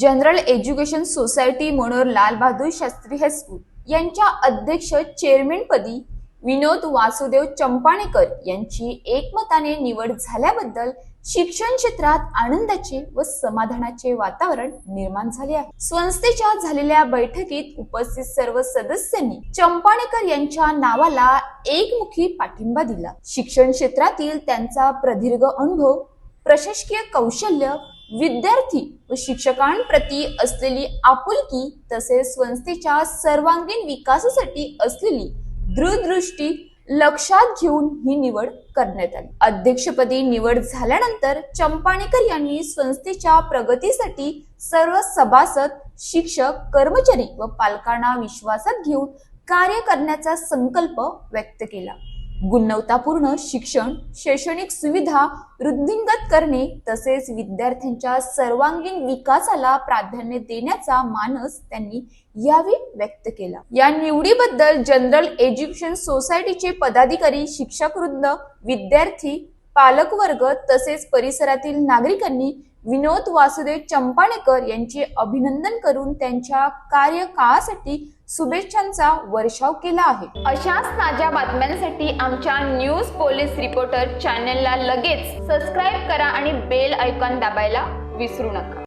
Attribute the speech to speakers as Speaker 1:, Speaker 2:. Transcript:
Speaker 1: General education society मनोर Lal Bahadur Shastri high school यांच्या अध्यक्ष चेअरमनपदी विनोद वासुदेव चंपाणेकर यांची एकमताने निवड झाल्याबद्दल शिक्षण क्षेत्रात आनंदाचे व समाधानाचे वातावरण निर्माण झाले आहे। संस्थेच्या झालेल्या बैठकीत उपस्थित सर्व सदस्यांनी चंपाणेकर यांच्या नावाला एकमुखी पाठिंबा दिला। शिक्षण क्षेत्रातील त्यांचा प्रदीर्घ अनुभव, प्रशासकीय कौशल्य, विद्यार्थी व शिक्षकांप्रती असलेली आपुलकी तसेच संस्थेच्या सर्वांगीण विकासासाठी असलेली दूरदृष्टी लक्षात घेऊन ही निवड करण्यात आली। अध्यक्षपदी निवड झाल्यानंतर चंपाणेकर यांनी संस्थेच्या प्रगतीसाठी सर्व सभासद, शिक्षक, कर्मचारी व पालकांना विश्वासात घेऊन कार्य करण्याचा संकल्प व्यक्त केला। गुणवत्तापूर्ण शिक्षण, शैक्षणिक सुविधा वृद्धिंगत करणे तसेच विद्यार्थ्यांच्या सर्वांगीण विकासाला प्राधान्य देण्याचा मानस त्यांनी यावेळी व्यक्त केला। या निवडीबद्दल जनरल एज्युकेशन सोसायटीचे पदाधिकारी, शिक्षकवृंद, विद्यार्थी, पालकवर्ग तसेच परिसरातील नागरिकांनी विनोद वासुदेव चंपाणेकर यांचे अभिनंदन करून त्यांच्या कार्यकाळासाठी शुभेच्छांचा वर्षाव केला आहे। अशाच ताज्या बातम्यांसाठी आमच्या न्यूज पोलीस रिपोर्टर चॅनलला लगेच सबस्क्राइब करा आणि बेल आयकॉन दाबायला विसरू नका।